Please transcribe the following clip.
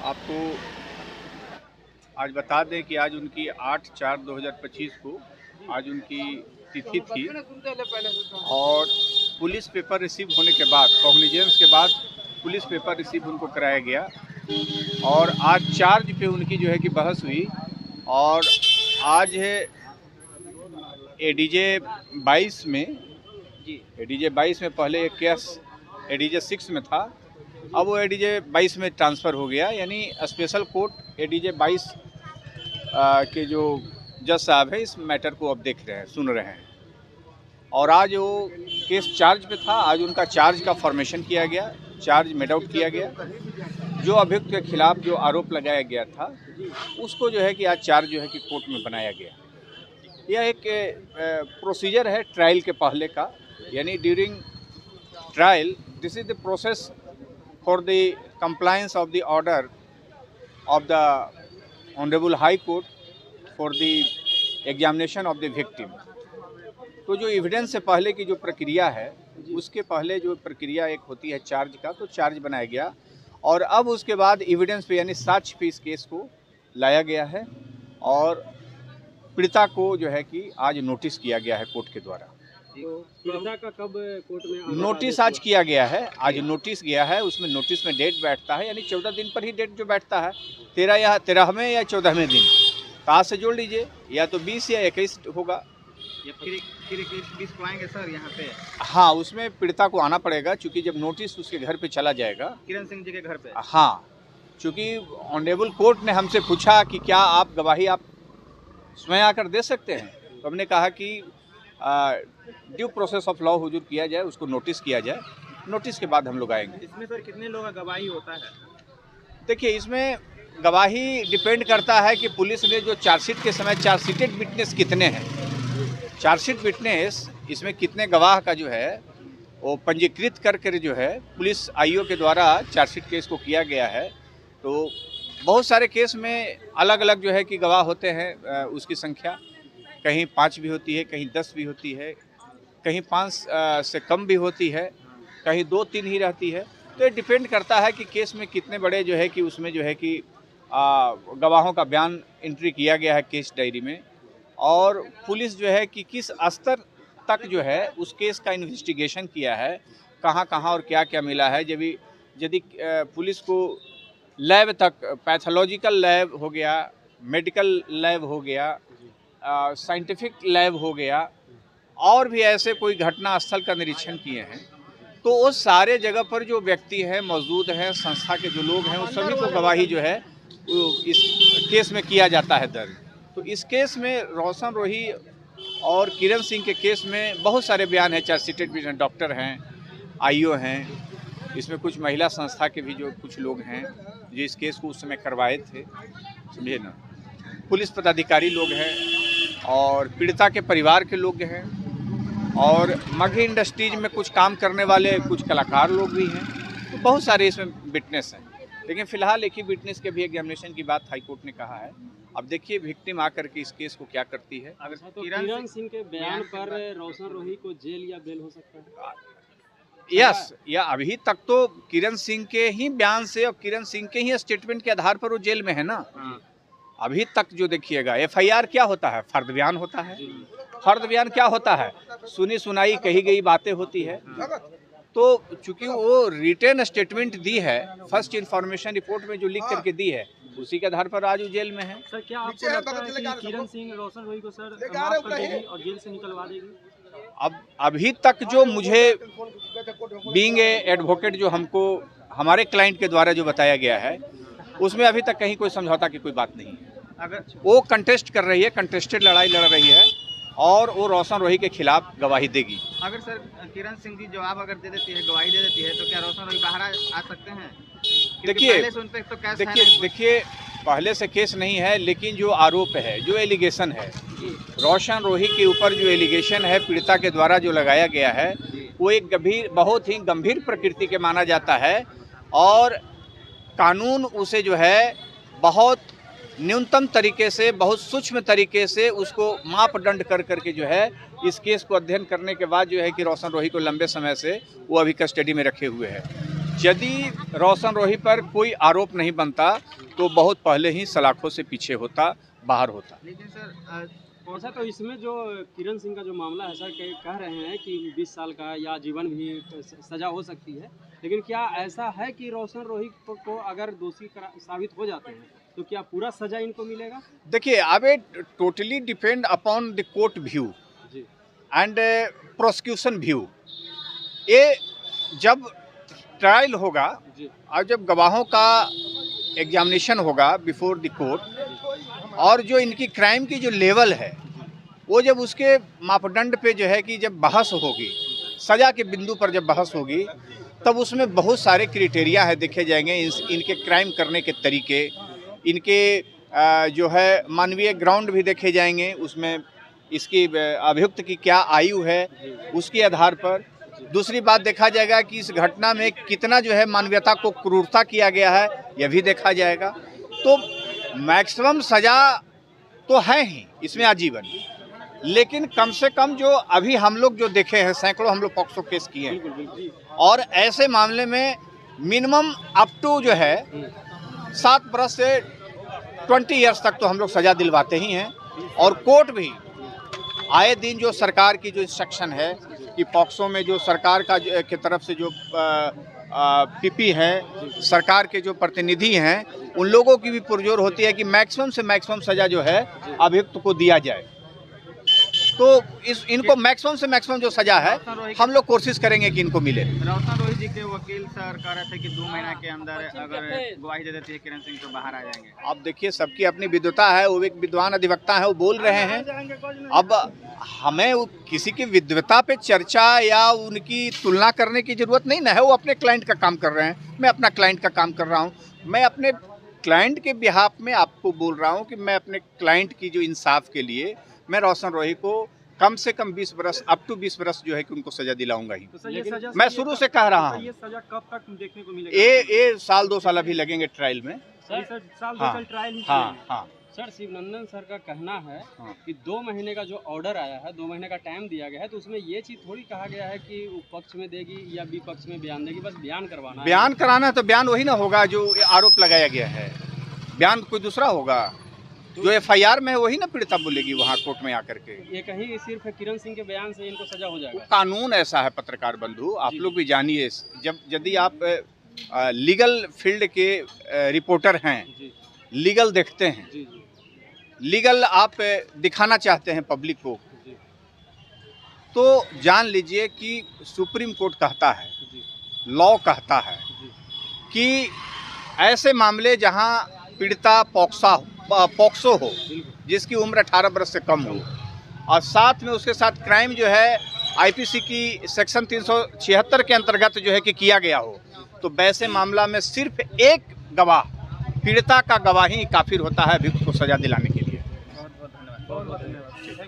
आपको आज बता दें कि आज उनकी 8/4/2025 को आज उनकी तिथि थी और पुलिस पेपर रिसीव होने के बाद, कॉग्निजेंस के बाद पुलिस पेपर रिसीव उनको कराया गया और आज चार्ज पे उनकी जो है कि बहस हुई। और आज है एडीजे 22 में एडीजे 22 में पहले एक केस एडीजे 6 में था, अब वो एडीजे 22 में ट्रांसफ़र हो गया। यानी स्पेशल कोर्ट एडीजे 22 के जो जज साहब है इस मैटर को अब देख रहे हैं, सुन रहे हैं। और आज वो केस चार्ज पे था, आज उनका चार्ज का फॉर्मेशन किया गया, चार्ज मेड आउट किया गया। जो अभियुक्त के खिलाफ जो आरोप लगाया गया था उसको जो है कि आज चार्ज जो है कि कोर्ट में बनाया गया। यह एक प्रोसीजर है ट्रायल के पहले का, यानी during trial this is the process for the compliance of the order of the honourable high court for the examination of the victim. तो जो एविडेंस से पहले की जो प्रक्रिया है उसके पहले जो प्रक्रिया एक होती है चार्ज का, तो चार्ज बनाया गया और अब उसके बाद एविडेंस पे यानी साक्ष्य पे इस केस को लाया गया है और पीड़िता को जो है कि आज नोटिस किया गया है कोर्ट के द्वारा। तो पीड़िता का कब कोर्ट में नोटिस आज किया गया है, आज नोटिस गया है, उसमें नोटिस में डेट बैठता है, यानी 14 दिन पर ही डेट जो बैठता है, 13वें या 14वें दिन कहाँ से जोड़ लीजिए, या तो 20 या 21 होगा। या फिर 21 को आएंगे सर यहाँ पे? हाँ, उसमें पीड़िता को आना पड़ेगा क्योंकि जब नोटिस उसके घर पे चला जाएगा, किरण सिंह जी के घर पे। हाँ, क्योंकि ऑनरेबल कोर्ट ने हमसे पूछा कि क्या आप गवाही आप स्वयं आकर दे सकते हैं, तो हमने कहा कि ड्यू प्रोसेस ऑफ लॉ हुजूर किया जाए, उसको नोटिस किया जाए, नोटिस के बाद हम लोग आएंगे। इसमें सर कितने लोगों का गवाही होता है? देखिए, इसमें गवाही डिपेंड करता है कि पुलिस ने जो चार्जशीट के समय चार्जशीटेड विटनेस कितने हैं, चार्जशीट विटनेस इसमें कितने गवाह का जो है वो पंजीकृत करके जो है पुलिस आईओ के द्वारा चार्जशीट केस को किया गया है। तो बहुत सारे केस में अलग अलग जो है कि गवाह होते हैं, उसकी संख्या कहीं 5 भी होती है, कहीं 10 भी होती है, कहीं 5 से कम भी होती है, कहीं 2-3 ही रहती है। तो ये डिपेंड करता है कि केस में कितने बड़े जो है कि उसमें जो है कि गवाहों का बयान एंट्री किया गया है केस डायरी में, और पुलिस जो है कि किस स्तर तक जो है उस केस का इन्वेस्टिगेशन किया है, कहाँ कहाँ और क्या क्या मिला है। यदि पुलिस को लैब तक, पैथोलॉजिकल लैब हो गया, मेडिकल लैब हो गया, साइंटिफिक लैब हो गया, और भी ऐसे कोई घटना स्थल का निरीक्षण किए हैं, तो वो सारे जगह पर जो व्यक्ति हैं मौजूद हैं, संस्था के जो लोग हैं, उस सभी को गवाही जो है इस केस में किया जाता है दर्ज। तो इस केस में रोशन रोही और किरण सिंह के केस में बहुत सारे बयान हैं, चार्जशीटेड भी हैं, डॉक्टर हैं, आईओ हैं, इसमें कुछ महिला संस्था के भी जो कुछ लोग हैं जो इस केस को उस समय करवाए थे, समझे ना, पुलिस पदाधिकारी लोग हैं और पीड़िता के परिवार के लोग हैं, और मगही इंडस्ट्रीज में कुछ काम करने वाले कुछ कलाकार लोग भी हैं। तो बहुत सारे इसमें विटनेस हैं, लेकिन फिलहाल एक ही विटनेस के भी एग्जामिनेशन की बात हाई कोर्ट ने कहा है। अब देखिए विक्टिम आकर के इस केस को क्या करती है। अगर तो किरण सिंह के बयान पर रोशन रोही को जेल या बेल हो सकता है? यस, या अभी तक तो किरण सिंह के ही बयान से और किरण सिंह के ही स्टेटमेंट के आधार पर वो जेल में है ना। अभी तक जो देखिएगा एफआईआर क्या होता है, फर्द बयान होता है। फर्द बयान क्या होता है, सुनी सुनाई कही गई बातें होती है। तो चूंकि वो रिटन स्टेटमेंट दी है, फर्स्ट इन्फॉर्मेशन रिपोर्ट में जो लिख करके दी है, उसी के आधार पर आज वो जेल में है। सर क्या आपको लगता है कि किरण सिंह रोशन रोही को सर माफ कर देगी और जेल से निकलवा देगी? अब अभी तक जो मुझे बीइंग एडवोकेट जो हमको हमारे क्लाइंट के द्वारा जो बताया गया है, उसमें अभी तक कहीं कोई समझौता की कोई बात नहीं है। अगर वो कंटेस्ट कर रही है, कंटेस्टेड लड़ाई लड़ रही है और वो रोशन रोही के खिलाफ गवाही देगी। अगर सर किरण सिंह जी जवाब अगर दे देती है, गवाही दे देती है, तो क्या रोशन रोही बाहर आ सकते हैं? देखिए पहले से केस नहीं है, लेकिन जो आरोप है, जो एलिगेशन है रोशन रोही के ऊपर, जो एलिगेशन है पीड़िता के द्वारा जो लगाया गया है, वो एक बहुत ही गंभीर प्रकृति के माना जाता है और कानून उसे जो है बहुत न्यूनतम तरीके से, बहुत सूक्ष्म तरीके से उसको मापदंड कर करके जो है इस केस को अध्ययन करने के बाद जो है कि रोशन रोही को लंबे समय से वो अभी कस्टडी में रखे हुए हैं। यदि रोशन रोही पर कोई आरोप नहीं बनता तो बहुत पहले ही सलाखों से पीछे होता, बाहर होता। लेकिन सर ऐसा तो इसमें जो किरण सिंह का जो मामला है सर, कह रहे हैं कि 20 साल का या जीवन भी सजा हो सकती है, लेकिन क्या ऐसा है कि रोशन रोही को अगर दोषी साबित हो जाते हैं तो क्या पूरा सजा इनको मिलेगा? देखिए, अब ये totally depend upon the court view and prosecution view. ये जब ट्रायल होगा और जब गवाहों का एग्जामिनेशन होगा बिफोर द कोर्ट, और जो इनकी क्राइम की जो लेवल है वो जब उसके मापदंड पे जो है कि जब बहस होगी, सज़ा के बिंदु पर जब बहस होगी, तब उसमें बहुत सारे क्राइटेरिया है देखे जाएंगे। इनके क्राइम करने के तरीके, इनके जो है मानवीय ग्राउंड भी देखे जाएंगे, उसमें इसकी अभियुक्त की क्या आयु है उसके आधार पर। दूसरी बात देखा जाएगा कि इस घटना में कितना जो है मानवीयता को क्रूरता किया गया है, यह भी देखा जाएगा। तो मैक्सिमम सज़ा तो है ही इसमें आजीवन, लेकिन कम से कम जो अभी हम लोग जो देखे हैं, सैकड़ों हम लोग पॉक्सो केस किए हैं, और ऐसे मामले में मिनिमम अप टू जो है 7 बरस से 20 ईयर्स तक तो हम लोग सज़ा दिलवाते ही हैं। और कोर्ट भी आए दिन जो सरकार की जो इंस्ट्रक्शन है कि पॉक्सो में जो सरकार का की तरफ से जो पीपी हैं, सरकार के जो प्रतिनिधि हैं, उन लोगों की भी पुरजोर होती है कि मैक्सिमम से मैक्सिमम सज़ा जो है अभियुक्त को दिया जाए। तो इनको मैक्सिमम से मैक्सिमम जो सज़ा है हम लोग कोशिश करेंगे कि इनको मिले। रोशन रोही जी के वकील सर कह रहे थे कि 2 महीना के अंदर अगर गवाही दे देती है किरण सिंह तो बाहर आ जाएंगे। अब देखिए, सबकी अपनी विद्वता है, वो एक विद्वान अधिवक्ता है, वो बोल रहे हैं। अब हमें किसी की विद्वता पे चर्चा या उनकी तुलना करने की ज़रूरत नहीं ना है। वो अपने क्लाइंट का काम कर रहे हैं, मैं अपना क्लाइंट का काम कर रहा हूँ। मैं अपने क्लाइंट के बिहाफ में आपको बोल रहा हूँ कि मैं अपने क्लाइंट की जो इंसाफ के लिए मैं रोशन रोही को कम से कम 20 बरस अप टू 20 बरस जो है कि उनको सज़ा दिलाऊंगा ही। तो मैं शुरू से कह रहा हूँ। ये सजा कब तक देखने को मिलेगी? ये साल 2 साल अभी लगेंगे ट्रायल में। साल 2 हाँ, साल ट्रायल ही हाँ। सर, शिवनंदन सर का कहना है कि 2 महीने का जो ऑर्डर आया है, 2 महीने का टाइम दिया गया है, तो उसमें ये चीज़ थोड़ी कहा गया है कि वो पक्ष में देगी या विपक्ष में बयान देगी, बस बयान करवाना है। बयान कराना है तो बयान वही ना होगा जो आरोप लगाया गया है, बयान कोई दूसरा होगा। जो FIR में है वही ना पीड़िता बोलेगी वहाँ कोर्ट में आकर के। ये कहीं सिर्फ किरण सिंह के बयान से इनको सजा हो जाएगा? कानून ऐसा है पत्रकार बंधु, आप लोग भी जानिए। यदि आप लीगल फील्ड के रिपोर्टर हैं, लीगल देखते हैं, लीगल आप दिखाना चाहते हैं पब्लिक को, तो जान लीजिए कि सुप्रीम कोर्ट कहता है, लॉ कहता है कि ऐसे मामले जहां पीड़िता पॉक्सो हो, जिसकी उम्र 18 वर्ष से कम हो, और साथ में उसके साथ क्राइम जो है IPC की सेक्शन 376 के अंतर्गत जो है कि किया गया हो, तो वैसे मामला में सिर्फ एक गवाह, पीड़िता का गवाही काफिर होता है अभियुक्त को सजा दिलाने के लिए। बहुत बहुत धन्यवाद।